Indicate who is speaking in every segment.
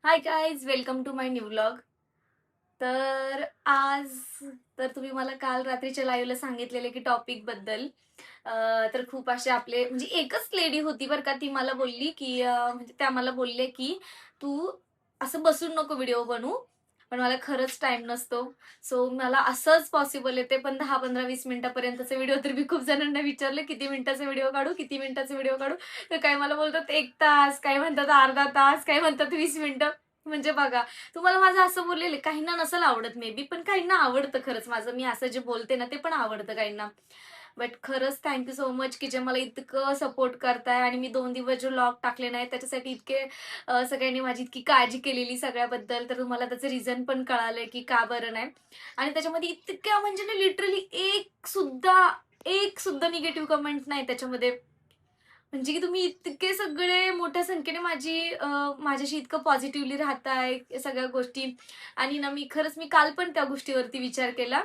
Speaker 1: High guys, welcome to my new vlog. तर आज तुम्ही मला काल रात्रीच्या लाईव्हला सांगितलेले की टॉपिक बद्दल तर खूप असे आपले म्हणजे एकच लेडी होती बरं का, ती मला बोलली की म्हणजे त्या मला बोलले की तू असं बसून नको व्हिडिओ बनवू. पण मला खरंच टाइम नसतो. सो मला असंच पॉसिबल आहे ते पण 10-15-20 मिनिटापर्यंतचे व्हिडिओ. तर मी खूप जणांना विचारलं किती मिनिटाचा व्हिडिओ काढू, किती मिनिटाचा व्हिडिओ काढू. तर काही मला बोलतात 1 तास, काही म्हणतात अर्धा तास, काही म्हणतात 20 मिनिटं. म्हणजे बघा, तुम्हाला माझं असं बोललेलं काहींना नसेल आवडत मे बी, पण काहींना आवडतं खरंच माझं. मी असं जे बोलते ना, ते पण आवडतं काहींना. बट खरंच थँक यू सो मच की जे मला इतकं सपोर्ट करताय आणि मी 2 दिवस जे व्लॉग टाकले नाही त्याच्यासाठी इतके सगळ्यांनी माझी इतकी काळजी केलेली सगळ्याबद्दल. तर तुम्हाला त्याचं रिझन पण कळालंय की का बरं नाही. आणि त्याच्यामध्ये इतक्या म्हणजे ना लिटरली एक सुद्धा निगेटिव्ह कमेंट नाही त्याच्यामध्ये. म्हणजे की तुम्ही इतके सगळे मोठ्या संख्येने माझ्याशी इतकं पॉझिटिव्हली राहताय सगळ्या गोष्टी. आणि ना मी काल पण त्या गोष्टीवरती विचार केला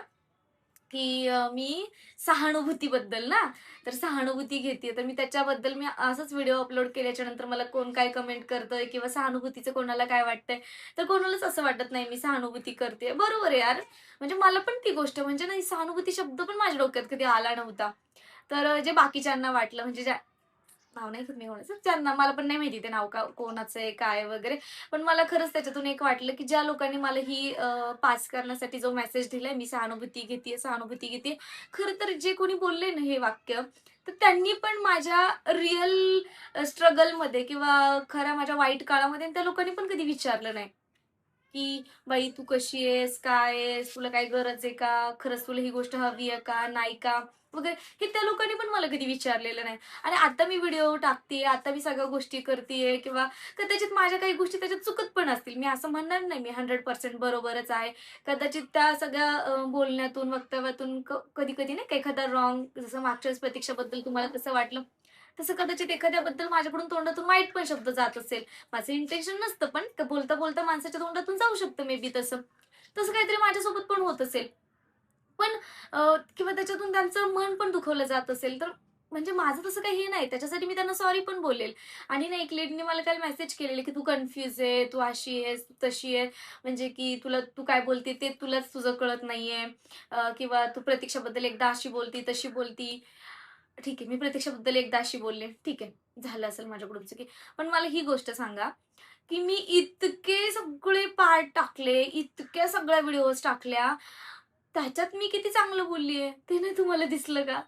Speaker 1: की मी सहानुभूतीबद्दल ना, तर सहानुभूती घेतेय. तर मी त्याच्याबद्दल असंच व्हिडिओ अपलोड केल्याच्या नंतर मला कोण काय कमेंट करतंय किंवा सहानुभूतीचं कोणाला काय वाटतंय. तर कोणालाच असं वाटत नाही मी सहानुभूती करते. बरोबर आहे यार. म्हणजे मला पण ती गोष्ट म्हणजे ना, ही सहानुभूती शब्द पण माझ्या डोक्यात कधी आला नव्हता. तर जे बाकीच्यांना वाटलं म्हणजे नाव नाही घेत मी कोणाचं. ज्यांना मला पण नाही माहिती ते नाव कोणाचं आहे, काय वगैरे. पण मला खरंच त्याच्यातून एक वाटलं, की ज्या लोकांनी मला ही पास करण्यासाठी जो मेसेज दिलाय, मी सहानुभूती घेतेय, सहानुभूती घेतेय. खरं तर जे कोणी बोलले ना हे वाक्य, तर त्यांनी पण माझ्या रिअल स्ट्रगलमध्ये किंवा खऱ्या माझ्या वाईट काळामध्ये त्या लोकांनी पण कधी विचारलं नाही. की "बाई तू कशी आहेस? काय आहेस? तुला काही गरज आहे का? खरंच तुला ही गोष्ट हवी आहे का? नाही का?" वगैरे. हे त्या लोकांनी पण मला कधी विचारलेलं नाही. आणि आता मी व्हिडिओ टाकतेय, आता मी सगळ्या गोष्टी करतेय किंवा कदाचित माझ्या काही गोष्टी त्याच्यात चुकत पण असतील. मी असं म्हणणार नाही मी 100% बरोबरच आहे. कदाचित त्या सगळ्या बोलण्यातून, वक्तव्यातून कधी-कधी नाही का एखादा रॉंग जसं मागच्या वेळेस प्रतीक्षाबद्दल तुम्हाला कसं वाटलं, तसं कदाचित एखाद्याबद्दल माझ्याकडून तोंडातून वाईट पण शब्द जात असेल. माझं इंटेन्शन नसतं पण बोलता-बोलता माणसाच्या तोंडातून जाऊ शकतं मे बी तसं. तसं काहीतरी माझ्यासोबत पण होत असेल. पण किंवा त्याच्यातून त्यांचं मन पण दुखवलं जात असेल, तर म्हणजे माझं तसं काही हे नाही. त्याच्यासाठी मी त्यांना सॉरी पण बोलेल. आणि ना एक लेडीने मला काल मेसेज केलेले, की "तू कन्फ्यूज आहे, तू अशी आहेस, तू तशी आहे. म्हणजे की तू काय बोलते ते तुलाच तुझं कळत नाहीये. किंवा तू प्रतीक्षाबद्दल एकदा अशी बोलती, तशी बोलती." ठीक आहे, मी प्रतीक्षाबद्दल एकदा अशी बोलले. ठीक आहे, झालं असेल माझ्याकडून चुकी. पण मला ही गोष्ट सांगा, की मी इतके सगळे पार्ट टाकले, इतक्या सगळ्या व्हिडिओज टाकल्या, त्याच्यात मी किती चांगलं बोललीये, ते नाही तुम्हाला दिसलं का?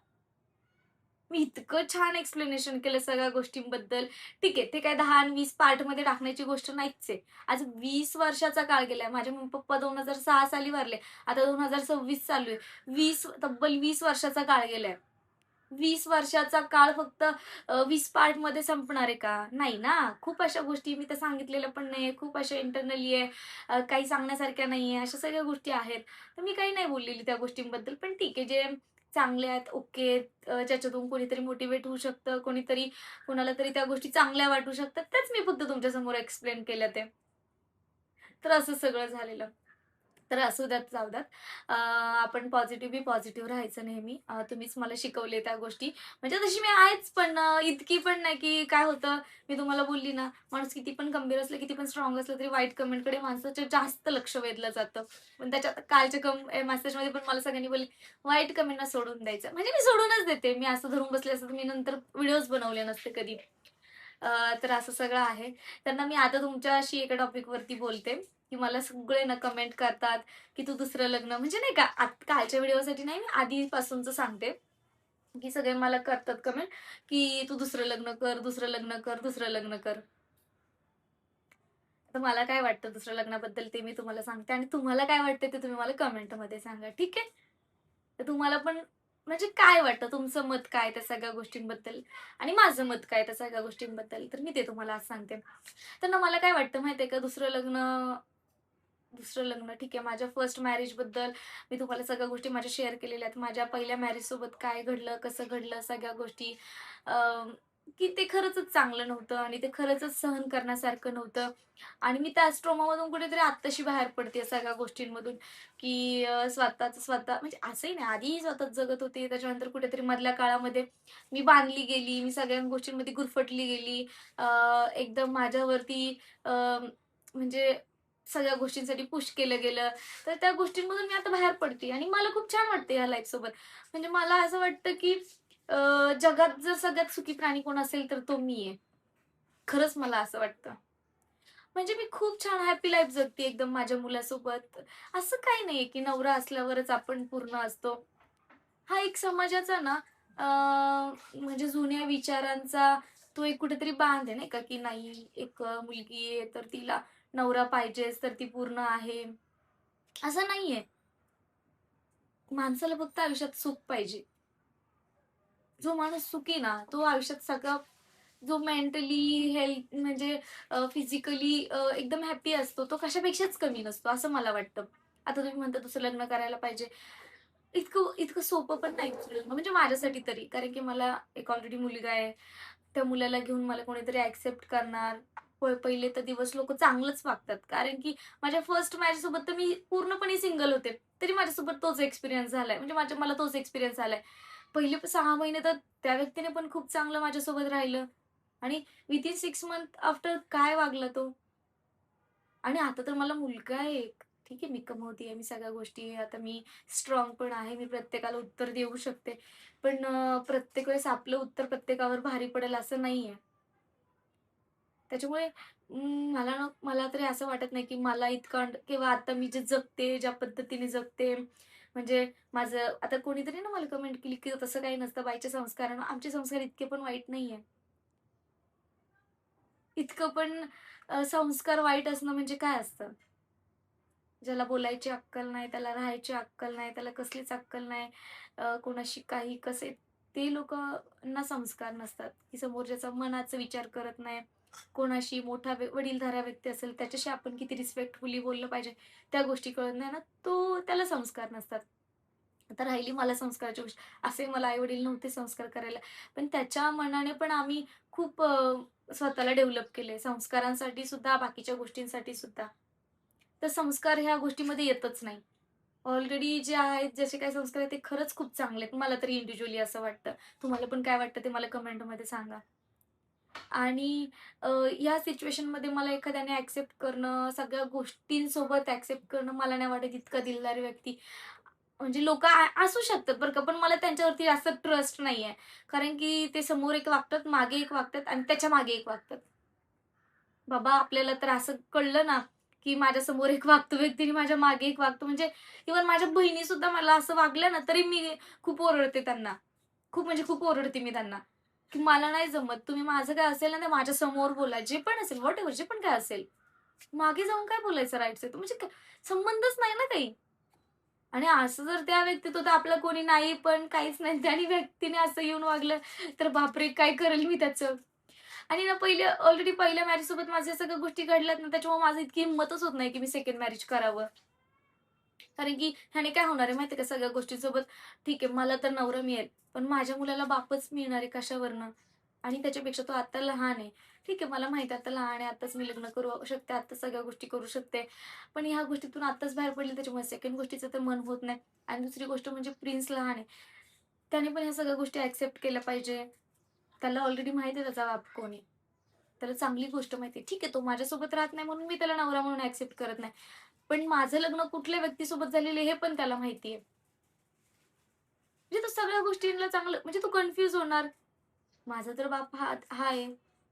Speaker 1: मी इतकं छान एक्सप्लेनेशन केलं सगळ्या गोष्टींबद्दल. ठीक आहे, ते काय 10 आणि 20 पार्टमध्ये टाकण्याची गोष्ट नाहीच आहे. आज 20 वर्षाचा काळ गेलाय. माझे मम्मी-पप्पा 2006 साली वारले. आता 2026 चालू आहे. तब्बल 20 वर्षाचा काळ गेलाय. 20 वर्षाचा काळ फक्त 20 पार्टमध्ये संपणार आहे का? नाही ना. खूप अशा गोष्टी मी तर सांगितलेल्या पण नाहीये. खूप अशा इंटरनली आहे. काही सांगण्यासारख्या नाहीये. अशा सगळ्या गोष्टी आहेत. तर मी काही नाही बोललेली त्या गोष्टींबद्दल. पण ठीक आहे, जे चांगले आहेत, ओके. ज्याच्यातून कोणीतरी मोटिव्हेट होऊ शकतं, कोणाला तरी त्या गोष्टी चांगल्या वाटू शकतात. त्याच मी फक्त तुमच्यासमोर एक्सप्लेन केल्या ते. तर असं सगळं झालेलं. तर असू द्यात, जाऊ द्यात. आपण पॉझिटिव्ह बी पॉझिटिव्ह राहायचं नेहमी. तुम्हीच मला शिकवले त्या गोष्टी. म्हणजे तशी मी आहेच, पण इतकी पण नाही की काय होतं, मी तुम्हाला बोलली ना, माणूस किती पण खंबीर असलं, किती पण स्ट्राँग असलं, तरी वाईट कमेंटकडे माणसाचं जास्त लक्ष वेधलं जातं. पण त्याच्यात कालच्या मेसेजमध्ये पण मला सगळ्यांनी बोलले, "वाईट कमेंटना सोडून द्यायचं." म्हणजे मी सोडूनच देते. मी असं धरून बसले असते, तर मी नंतर व्हिडिओज बनवले नसते कधी. तर असं सगळं आहे. त्यांना मी आता तुमच्याशी एका टॉपिकवरती बोलते, की मला सगळे ना कमेंट करतात, की "तू दुसरं लग्न" म्हणजे नाही का कालच्या व्हिडिओसाठी नाही, मी आधीपासूनचं सांगते, की सगळे मला करतात कमेंट, की "तू दुसरं लग्न कर, दुसरं लग्न कर, दुसरं लग्न कर." तर मला काय वाटतं दुसऱ्या लग्नाबद्दल ते मी तुम्हाला सांगते आणि तुम्हाला काय वाटतं ते तुम्ही मला कमेंटमध्ये सांगा, ठीक आहे? तर तुम्हाला पण म्हणजे काय वाटतं, तुमचं मत काय त्या सगळ्या गोष्टींबद्दल आणि माझं मत काय त्या सगळ्या गोष्टींबद्दल, तर मी ते तुम्हाला आज सांगते. तर ना मला काय वाटतं माहिती आहे का, दुसरं लग्न ठीक आहे. माझ्या फर्स्ट मॅरेजबद्दल मी तुम्हाला सगळ्या गोष्टी माझ्या शेअर केलेल्या आहेत. माझ्या पहिल्या मॅरेजसोबत काय घडलं, कसं घडलं, सगळ्या गोष्टी. अ, की ते खरंचच चांगलं नव्हतं आणि ते खरंचच सहन करण्यासारखं नव्हतं. आणि मी त्या ट्रॉमामधून कुठेतरी आत्ताशी बाहेर पडते सगळ्या गोष्टींमधून, की स्वतःचं स्वतः म्हणजे असंही नाही, आधीही स्वतःच जगत होते. त्याच्यानंतर कुठेतरी मधल्या काळामध्ये मी बांधली गेली, मी सगळ्या गोष्टींमध्ये गुरफटली गेली. एकदम माझ्यावरती म्हणजे सगळ्या गोष्टींसाठी पुश केलं गेलं. तर त्या गोष्टींमधून मी आता बाहेर पडते आणि मला खूप छान वाटतं या लाईफसोबत. म्हणजे मला असं वाटतं, की जगात जर सगळ्यात सुखी प्राणी कोण असेल तर तो मी आहे. खरंच मला असं वाटतं. म्हणजे मी खूप छान हॅपी लाईफ जगते एकदम माझ्या मुलासोबत. असं काही नाहीये, की नवरा असल्यावरच आपण पूर्ण असतो. हा एक समाजाचा ना म्हणजे जुन्या विचारांचा तो एक कुठेतरी बांध आहे नाही का, की नाही एक मुलगी आहे तर तिला नवरा पाहिजेच तर ती पूर्ण आहे. असं नाहीये. माणसाला फक्त आयुष्यात सुख पाहिजे. जो माणूस सुखी ना, तो आयुष्यात सगळं जो मेंटली हेल्थ म्हणजे फिजिकली एकदम हॅपी असतो, तो कशापेक्षाच कमी नसतो, असं मला वाटतं. आता तुम्ही म्हणता दुसरं लग्न करायला पाहिजे. इतकं इतकं सोपं पण नाही दुसरं लग्न, म्हणजे माझ्यासाठी तरी. कारण की मला एक ऑलरेडी मुलगा आहे. त्या मुलाला घेऊन मला कोणीतरी ॲक्सेप्ट करणार. पहिले तर दिवस लोकं चांगलंच वागतात. कारण की माझ्या फर्स्ट मॅरेजसोबत तर मी पूर्णपणे सिंगल होते. तरी माझ्यासोबत तोच एक्सपिरियन्स झालाय. म्हणजे मला तोच एक्सपिरियन्स आलाय. पहिले 6 महिने तर त्या व्यक्तीने पण खूप चांगलं माझ्यासोबत राहिलं आणि विथिन 6 मंथ आफ्टर काय वागला तो. आणि आता तर मला मुलगा आहे एक. ठीक आहे, मी कमवतीये, मी सगळ्या गोष्टी आता मी स्ट्राँग पण आहे. मी प्रत्येकाला उत्तर देऊ शकते. पण प्रत्येक वेळेस आपलं उत्तर प्रत्येकावर भारी पडेल असं नाहीये. त्याच्यामुळे मला तरी असं वाटत नाही, की मला इतकं किंवा आता मी जे जगते, ज्या पद्धतीने जगते, म्हणजे माझं आता कोणीतरी ना मला कमेंट केली, की "तसं काही नसतं बाईच्या संस्कारानं." आमचे संस्कार इतके पण वाईट नाहीये. इतकं पण संस्कार वाईट असणं म्हणजे काय असतं? ज्याला बोलायची अक्कल नाही, त्याला राहायची अक्कल नाही, त्याला कसलीच अक्कल नाही, कोणाशी काही कसे ते लोकांना संस्कार नसतात, की समोरच्याचा मनाचा विचार करत नाही. कोणाशी मोठा वडीलधारा व्यक्ती असेल, त्याच्याशी आपण किती रिस्पेक्टफुली बोललं पाहिजे, त्या गोष्टी कळत नाही ना, त्याला संस्कार नसतात. आता राहिली मला संस्काराची गोष्ट, असे मला आई-वडील नव्हते संस्कार करायला. पण त्याच्या मनाने पण आम्ही खूप स्वतःला डेव्हलप केले. संस्कारांसाठी सुद्धा, बाकीच्या गोष्टींसाठी सुद्धा. तर संस्कार ह्या गोष्टीमध्ये येतच नाही. ऑलरेडी जे आहेत, जसे काही संस्कार आहेत, ते खरंच खूप चांगले आहेत. मला तरी इंडिव्हिज्युअली असं वाटतं. तुम्हाला पण काय वाटतं ते मला कमेंटमध्ये सांगा. आणि या सिच्युएशनमध्ये मला एखाद्याने ॲक्सेप्ट करणं, सगळ्या गोष्टींसोबत ॲक्सेप्ट करणं, मला नाही वाटत इतका दिलदार व्यक्ती म्हणजे लोकं असू शकतात बरं का, पण मला त्यांच्यावरती जास्त ट्रस्ट नाहीये. कारण की ते समोर एक वागतात, मागे एक वागतात आणि त्याच्या मागे एक वागतात. बाबा आपल्याला तर असं कळलं ना, की माझ्यासमोर एक वागतो व्यक्ती आणि माझ्या मागे एक वागतो. म्हणजे इव्हन माझ्या बहिणीसुद्धा मला असं वागल्या ना, तरी मी खूप ओरडते त्यांना. खूप म्हणजे खूप ओरडते मी त्यांना, की मला नाही जमत. तुम्ही माझं काय असेल ना, ते माझ्यासमोर बोला. जे पण असेल, व्हॉटएव्हर जे पण काय असेल. मागे जाऊन काय बोलायचं राइट साइड म्हणजे संबंधच नाही ना काही. आणि असं जर त्या व्यक्तीत होतं आपलं कोणी नाही पण काहीच नाही आणि व्यक्तीने असं येऊन वागलं, तर बापरे! काय करेल मी त्याचं? आणि ना पहिले ऑलरेडी पहिल्या मॅरेजसोबत माझ्या सगळ्या गोष्टी घडल्यात ना, त्याच्यामुळे माझी इतकी हिंमतच होत नाही, की मी सेकंड मॅरेज करावं. कारण की ह्याने काय होणार आहे माहिती आहे का सगळ्या गोष्टींसोबत ठीक आहे मला तर नवरा मिळेल, पण माझ्या मुलाला बापच मिळणार आहे कशावरनं? आणि त्याच्यापेक्षा तो आता लहान आहे. ठीक आहे मला माहिती आहे आता लहान आहे, आत्ताच मी लग्न करू शकते, आत्ताच सगळ्या गोष्टी करू शकते. पण ह्या गोष्टीतून आत्ताच बाहेर पडले त्याच्यामुळे सेकंड गोष्टीचं तर मन होत नाही. आणि दुसरी गोष्ट म्हणजे प्रिन्स लहान आहे. त्याने पण ह्या सगळ्या गोष्टी ॲक्सेप्ट केल्या पाहिजे. त्याला ऑलरेडी माहिती आहे त्याचा बाप कोण आहे. त्याला चांगली गोष्ट माहिती आहे. ठीक आहे तो माझ्यासोबत राहत नाही म्हणून मी त्याला नवरा म्हणून ॲक्सेप्ट करत नाही. पण माझं लग्न कुठल्या व्यक्तीसोबत झालेलं आहे हे पण त्याला माहिती आहे. म्हणजे तो सगळ्या गोष्टींना चांगलं म्हणजे तो कन्फ्यूज होणार. माझा तर बाप हा आहे.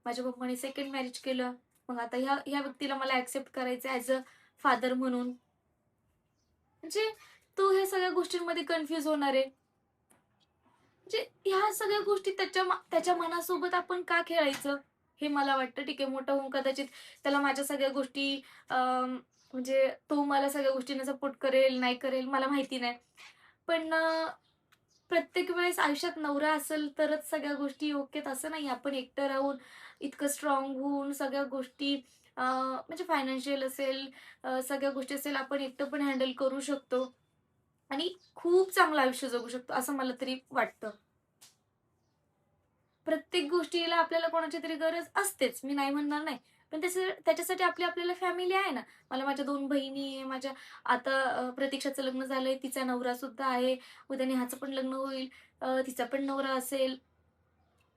Speaker 1: माझ्या पप्पांनी सेकंड मॅरेज केलं. मग आता ह्या ह्या व्यक्तीला मला ॲक्सेप्ट करायचं ॲज अ फादर म्हणून. म्हणजे तो ह्या सगळ्या गोष्टींमध्ये कन्फ्यूज होणार आहे. म्हणजे ह्या सगळ्या गोष्टी त्याच्या मनासोबत आपण का खेळायचं? हे मला वाटतं. ठीक आहे, मोठा होऊन कदाचित त्याला माझ्या सगळ्या गोष्टी म्हणजे तो मला सगळ्या गोष्टींना सपोर्ट करेल, नाही करेल मला माहिती नाही. पण प्रत्येक वेळेस आयुष्यात नवरा असेल तरच सगळ्या गोष्टी योग्य आहेत असं नाही. आपण एकटं राहून इतकं स्ट्राँग होऊन सगळ्या गोष्टी म्हणजे फायनान्शियल असेल, सगळ्या गोष्टी असेल आपण एकटं पण हँडल करू शकतो आणि खूप चांगलं आयुष्य जगू शकतो असं मला तरी वाटतं. प्रत्येक गोष्टीला आपल्याला कोणाची तरी गरज असतेच, मी नाही म्हणणार नाही. पण त्याच्यासाठी आपल्याला फॅमिली आहे ना. मला माझ्या 2 बहिणी आहे, माझ्या आता प्रतीक्षाचं लग्न झालंय, तिचा नवरासुद्धा आहे. उद्या नेहाचं पण लग्न होईल, तिचा पण नवरा असेल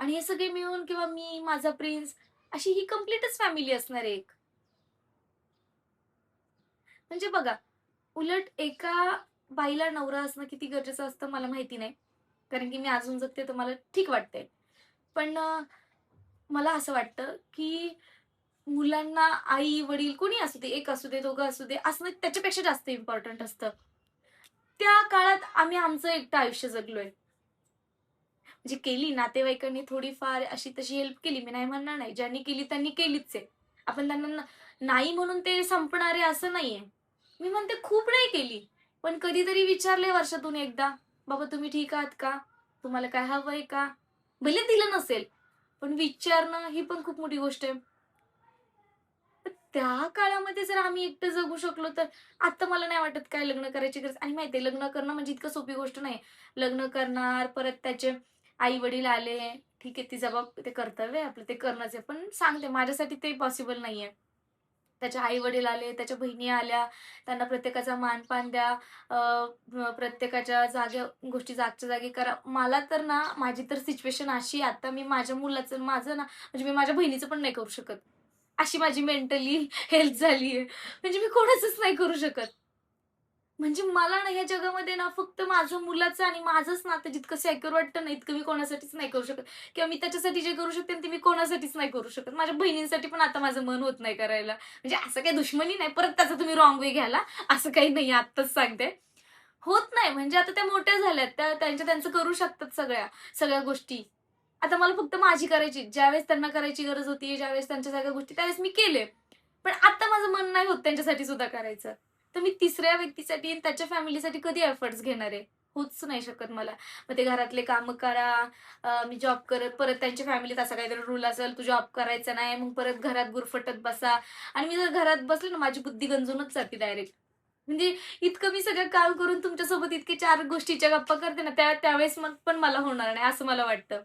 Speaker 1: आणि हे सगळे मिळून किंवा मी, माझा प्रिन्स अशी ही कंप्लीटच फॅमिली असणार आहे एक. म्हणजे बघा, उलट एका बाईला नवरा असणं किती गरजेचं असतं मला माहिती नाही. कारण की मी अजून जगते तर मला ठीक वाटतंय. पण मला असं वाटतं, की मुलांना आई-वडील कोणी असू दे, एक असू दे, दोघं असू दे, असणं त्याच्यापेक्षा जास्त इम्पोर्टंट असतं. त्या काळात आम्ही आमचं एकटं आयुष्य जगलोय. म्हणजे केली नातेवाईकांनी थोडीफार अशी तशी हेल्प केली, मी नाही म्हणणार नाही. ज्यांनी केली त्यांनी केलीच आहे. आपण त्यांना नाही म्हणून ते संपणार आहे असं नाहीये. मी म्हणते खूप नाही केली. पण कधीतरी विचारले वर्षातून एकदा, "बाबा तुम्ही ठीक आहात का? तुम्हाला काय हवंय का?" भले दिलं नसेल, पण विचारणं ही पण खूप मोठी गोष्ट आहे. तर त्या काळामध्ये जर आम्ही एकटं जगू शकलो तर आता मला नाही वाटत काय लग्न करायची गरज आणि माहिती आहे लग्न करणं म्हणजे इतकं सोपी गोष्ट नाही. लग्न करणार, परत त्याचे आई-वडील आले, ठीक आहे, ती ते कर्तव्य आहे आपलं, ते करणंच आहे. पण सांगते माझ्यासाठी ते पॉसिबल नाहीये. त्याचे आई-वडील आले, त्याच्या बहिणी आल्या, त्यांना प्रत्येकाचा मान-पान द्या, प्रत्येकाच्या गोष्टी जागच्या जागी करा. मला तर ना, माझी तर सिच्युएशन अशी आहे आता मी माझ्या मुलाचं माझं ना, म्हणजे मी माझ्या बहिणीचं पण नाही करू शकत. अशी माझी मेंटली हेल्थ झालीये. म्हणजे मी कोणाचंच नाही करू शकत. म्हणजे मला ना ह्या जगामध्ये ना फक्त माझं मुलाचं आणि माझंच नातं जितकं सिक्युर वाटतं ना, इतकं मी कोणासाठीच नाही करू शकत किंवा मी त्याच्यासाठी जे करू शकते ते मी कोणासाठीच नाही करू शकत. माझ्या बहिणींसाठी पण आता माझं मन होत नाही करायला. म्हणजे असं काही दुश्मनी नाही, परत त्याचा तुम्ही रॉंग वे घ्यायला, असं काही नाहीये आत्ताच सांगते. होत नाही म्हणजे आता त्या मोठ्या झाल्यात. त्या त्यांचं करू शकतात सगळ्या, सगळ्या गोष्टी. आता मला फक्त माझी करायची. ज्यावेळेस त्यांना करायची गरज होती, ज्यावेळेस त्यांच्या सगळ्या गोष्टी त्यावेळेस मी केले. पण आता माझं मन नाही होत त्यांच्यासाठी सुद्धा करायचं. तर मी तिसऱ्या व्यक्तीसाठी आणि त्याच्या फॅमिलीसाठी कधी एफर्ट्स घेणार आहे? होऊच नाही शकत मला. मग ते घरातले कामं करा, मी जॉब करत परत त्यांच्या फॅमिलीत असा काहीतरी रूल असेल, तू जॉब करायचा नाही, मग परत घरात गुरफटत बसा आणि मी जर घरात बसले ना, माझी बुद्धी गंजूनच जाते डायरेक्ट. म्हणजे इतकं मी सगळं काम करून तुमच्यासोबत इतके 4 गोष्टीच्या गप्पा करते ना, त्यावेळेस मग पण मला होणार नाही असं मला वाटतं.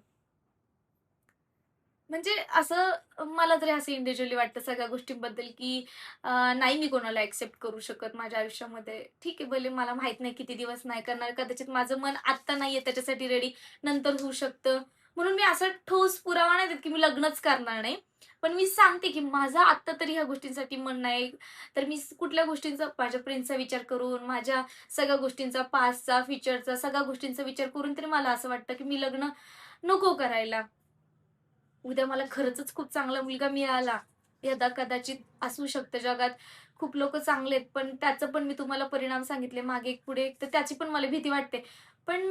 Speaker 1: म्हणजे असं मला तरी असं इंडिव्हिज्युअली वाटतं सगळ्या गोष्टींबद्दल, की नाही मी कोणाला एक्सेप्ट करू शकत माझ्या आयुष्यामध्ये. ठीक आहे, भले मला माहीत नाही किती दिवस नाही करणार. कदाचित माझं मन आत्ता नाहीये त्याच्यासाठी रेडी, नंतर होऊ शकतं. म्हणून मी असा ठोस पुरावा नाही देत, की मी लग्नच करणार नाही. पण मी सांगते, की माझं आत्ता तरी ह्या गोष्टींसाठी मन नाही. तर मी कुठल्या गोष्टींचा माझ्या फ्रेंड्सचा विचार करून, माझ्या सगळ्या गोष्टींचा, पास्टचा, फ्युचरचा सगळ्या गोष्टींचा विचार करून तरी मला असं वाटतं, की मी लग्न नको करायला. उद्या मला खरंचच खूप चांगला मुलगा मिळाला, यदा-कदाचित असू शकतं जगात खूप लोकं चांगले आहेत, पण त्याचं पण मी तुम्हाला परिणाम सांगितले मागे एक पुढे एक, तर त्याची पण मला भीती वाटते. पण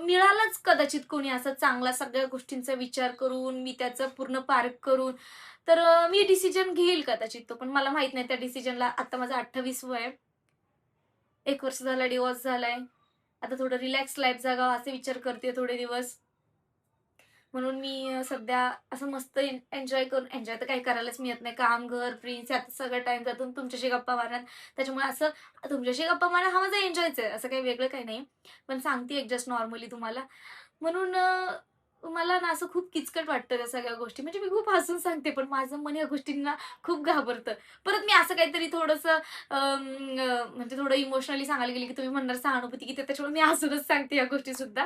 Speaker 1: मिळालाच कदाचित कोणी असा चांगला सगळ्या गोष्टींचा विचार करून, मी त्याचं पूर्ण पारख करून, तर मी डिसिजन घेईल कदाचित तो. पण मला माहीत नाही त्या डिसिजनला आता माझं 28 वय आहे. 1 वर्ष झाला डिव्होर्स झालाय. आता थोडं रिलॅक्स लाईफ जगावं असे विचार करते थोडे दिवस. म्हणून मी सध्या असं मस्त एन्जॉय करून एन्जॉय तर काही करायलाच मिळत नाही. काम, घर, फ्रेंड्स यात सगळा टाईम जातो आणि तुमच्याशी गप्पा मारण्यात. त्याच्यामुळे असं तुमच्याशी गप्पा मारणं हा माझा एन्जॉयच आहे. असं काही वेगळं काही नाही. पण सांगतेय जस्ट नॉर्मली तुम्हाला. म्हणून मला ना असं खूप किचकट वाटतं त्या सगळ्या गोष्टी. म्हणजे मी खूप हसून सांगते, पण माझं मन या गोष्टींना खूप घाबरतं. परत मी असं काहीतरी थोडंसं म्हणजे थोडं इमोशनली सांगायला गेले, की तुम्ही म्हणणार सहानुभूती की त्याच्यामुळे मी हसूनच सांगते या गोष्टीसुद्धा.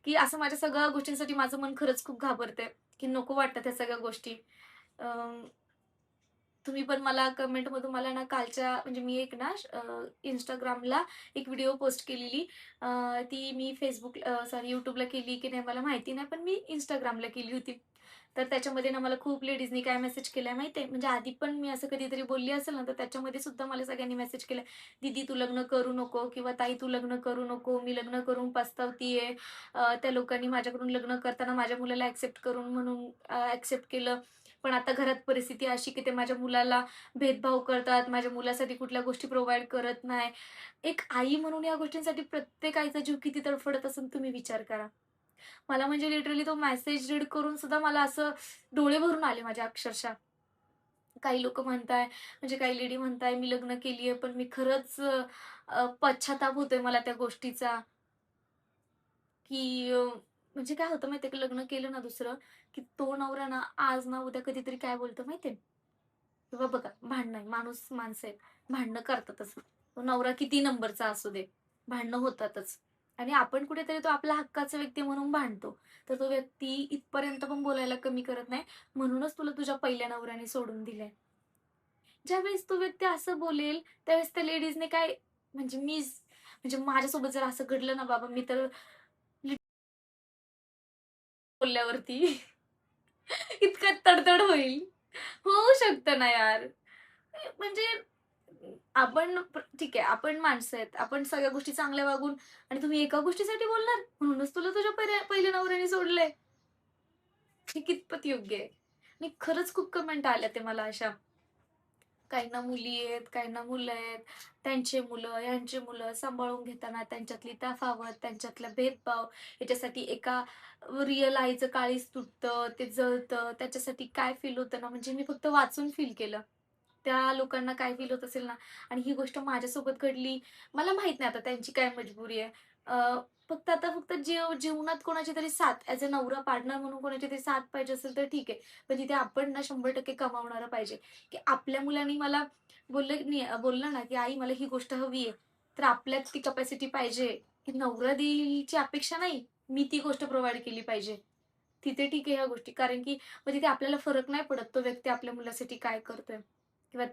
Speaker 1: की असं माझ्या सगळ्या गोष्टींसाठी माझं मन खरंच खूप घाबरतंय, की नको वाटतात ह्या सगळ्या गोष्टी. अ, तुम्ही पण मला कमेंटमधून मला ना कालच्या म्हणजे मी एक ना Instagramला एक व्हिडिओ पोस्ट केलेली. ती मी सॉरी YouTubeला केली की नाही मला माहिती नाही, पण मी Instagramला केली होती. तर त्याच्यामध्ये ना मला खूप लेडीजनी काय मेसेज केलाय माहिती आहे? म्हणजे आधी पण मी असं कधीतरी बोलली असेल ना, तर त्याच्यामध्ये सुद्धा मला सगळ्यांनी मेसेज केलाय, "दीदी तू लग्न करू नको" किंवा "ताई तू लग्न करू नको, मी लग्न करून पस्तावतीये. त्या लोकांनी माझ्याकडून लग्न करताना माझ्या मुलाला एक्सेप्ट करून म्हणून एक्सेप्ट केलं. पण आता घरात परिस्थिती अशी की ते माझ्या मुलाला भेदभाव करतात, माझ्या मुलासाठी कुठल्या गोष्टी प्रोव्हाईड करत नाही. एक आई म्हणून या गोष्टींसाठी प्रत्येक आईचा जीव किती तडफडत असेल तुम्ही विचार करा. मला म्हणजे लिटरली तो मेसेज रीड करून सुद्धा मला असं डोळे भरून आले माझ्या अक्षरशः. काही लोकं म्हणताय म्हणजे काही लेडी म्हणताय, "मी लग्न केलीये, पण मी खरंच पश्चाताप होतोय मला त्या गोष्टीचा." की म्हणजे काय होतं माहिती का, लग्न केलं ना दुसरं, की तो नवरा ना आज ना उद्या कधीतरी काय बोलतो माहिती किंवा बघा भांडणं आहे, माणसं आहेत, भांडणं करतातच. तो नवरा किती नंबरचा असू दे, भांडणं होतातच. आणि आपण कुठेतरी तो आपल्या हक्काचा व्यक्ती म्हणून भांडतो. तर तो व्यक्ती इथपर्यंत पण बोलायला कमी करत नाही, म्हणूनच तुला तुझ्या पहिल्या नवऱ्याने सोडून दिलंय. ज्यावेळेस तो व्यक्ती असं बोलेल, त्यावेळेस त्या लेडीजने काय म्हणजे म्हणजे माझ्यासोबत जर असं घडलं ना बाबा, मी तर बोलल्यावरती इतकं तडतड होईल. होऊ शकतं ना यार. म्हणजे ठीक आहे, आपण माणसं आहेत. आपण सगळ्या गोष्टी चांगल्या वागून आणि तुम्ही एका गोष्टीसाठी बोलणार? म्हणूनच तुला तुझ्या पहिल्या नवऱ्याने सोडलंय. हे कितपत योग्य आहे? आणि खरंच खूप कमेंट आल्या ते मला अशा. काहींना मुली आहेत, काहींना मुलं आहेत. त्यांचे मुलं, ह्यांची मुलं सांभाळून घेताना त्यांच्यातली तफावत, त्यांच्यातला भेदभाव, याच्यासाठी एका रिअल आईचं काळीज तुटतं, ते जळतं. त्याच्यासाठी काय फील होतं ना, म्हणजे मी फक्त वाचून फील केलं. त्या लोकांना काय फील होत असेल ना आणि ही गोष्ट माझ्यासोबत घडली. मला माहित नाही आता त्यांची काय मजबुरी आहे. फक्त जीवनात कोणाची तरी साथ ॲज अ नवरा पार्टनर म्हणून कोणाची तरी साथ पाहिजे असेल तर ठीक आहे. पण तिथे आपण ना 100% कमावणारं पाहिजे. की आपल्या मुलांनी मला बोललं ना, की "आई मला ही गोष्ट हवी आहे." तर आपल्यात ती कपॅसिटी पाहिजे, की नवरा देईलची अपेक्षा नाही, मी ती गोष्ट प्रोव्हाईड केली पाहिजे. तिथे ठीक आहे ह्या गोष्टी. कारण की मग तिथे आपल्याला फरक नाही पडत तो व्यक्ती आपल्या मुलासाठी काय करतोय. किंवा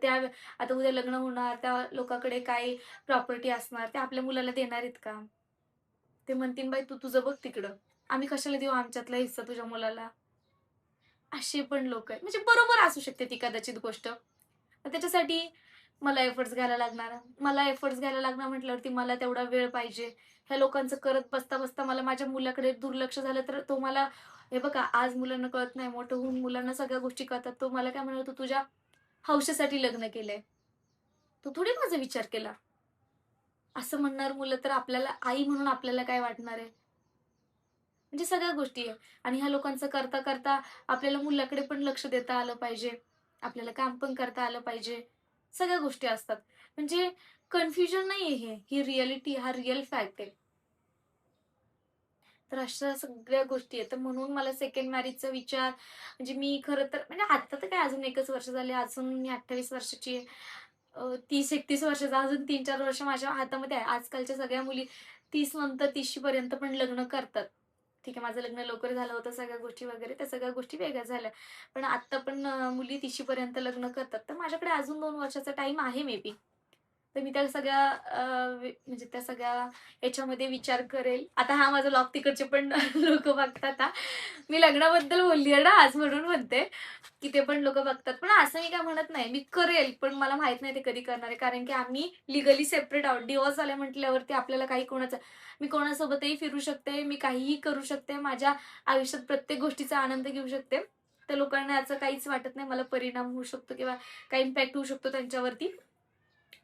Speaker 1: आता उद्या लग्न होणार, त्या लोकांकडे काय प्रॉपर्टी असणार, ते आपल्या मुलाला देणार आहेत का? ते म्हणतील, "बाई तू तुझं बघ तिकडं. आम्ही कशाला देऊ आमच्यातला हिस्सा तुझ्या मुलाला?" असे पण लोकं आहेत. म्हणजे बरोबर असू शकते ती कदाचित गोष्ट. पण त्याच्यासाठी मला एफर्ट्स घ्यायला लागणार म्हटल्यावरती मला तेवढा वेळ पाहिजे. ह्या लोकांचं करत बसता मला माझ्या मुलाकडे दुर्लक्ष झालं तर तो मला हे बघा आज मुलांना कळत नाही, मोठं होऊन मुलांना सगळ्या गोष्टी कळतात. तो मला काय म्हणत, "तू तुझ्या हौशेसाठी लग्न केलंय. तू थोडी माझा विचार केला." असं म्हणणार मुलं तर आपल्याला आई म्हणून आपल्याला काय वाटणार आहे? म्हणजे सगळ्या गोष्टी आहे आणि ह्या लोकांचं करता आपल्याला मुलाकडे पण लक्ष देता आलं पाहिजे. आपल्याला काम पण करता आलं पाहिजे. सगळ्या गोष्टी असतात. म्हणजे कन्फ्युजन नाहीये हे. ही रिॲलिटी हा रिअल फॅक्ट आहे. तर अशा सगळ्या गोष्टी आहेत. तर म्हणून मला सेकंड मॅरेजचा विचार म्हणजे मी खरं तर म्हणजे आता तर काय अजून 1च वर्ष झाले. अजून मी 28 वर्षाची आहे. 30-31 वर्षाचा अजून 3-4 वर्ष माझ्या हातामध्ये आहे. आजकालच्या सगळ्या मुली 30 नंतर 30शी पर्यंत पण लग्न करतात. ठीक आहे, माझं लग्न लवकर झालं होतं, सगळ्या गोष्टी वगैरे, त्या सगळ्या गोष्टी वेगळ्या झाल्या. पण आत्ता पण मुली 30शी पर्यंत लग्न करतात. तर माझ्याकडे अजून 2 वर्षाचा टाईम आहे मे बी. तर मी त्या सगळ्या म्हणजे त्या सगळ्या याच्यामध्ये विचार करेल. आता हा माझा ब्लॉग तिकडचे पण लोकं बघतात हां. मी लग्नाबद्दल बोलली आहे ना आज म्हणून म्हणते, की ते पण लोकं बघतात. पण असं मी काय म्हणत नाही. मी करेल, पण मला माहीत नाही ते कधी करणार आहे. कारण की आम्ही लीगली सेपरेट आहोत. डिव्होर्स झाला म्हटल्यावरती आपल्याला काही मी कोणासोबतही फिरू शकते, मी काहीही करू शकते. माझ्या आयुष्यात प्रत्येक गोष्टीचा आनंद घेऊ शकते. त्या लोकांना याचं काहीच वाटत नाही. मला परिणाम होऊ शकतो किंवा काही इम्पॅक्ट होऊ शकतो त्यांच्यावरती.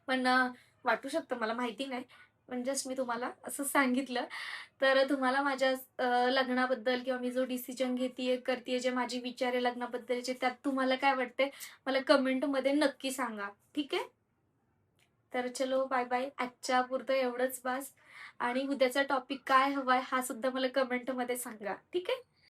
Speaker 1: पण वाटू शकतं मला माहिती नाही. पण जस्ट मी तुम्हाला असं सांगितलं. तर तुम्हाला माझ्या लग्नाबद्दल किंवा मी जो डिसिजन घेतीये, करतीये, जे माझे विचार आहे लग्नाबद्दलचे, त्यात तुम्हाला काय वाटतंय मला कमेंटमध्ये नक्की सांगा. ठीक आहे? तर चलो बाय-बाय. आजच्या पुरतं एवढंच बास आणि उद्याचा टॉपिक काय हवाय हा सुद्धा मला कमेंटमध्ये सांगा. ठीक आहे?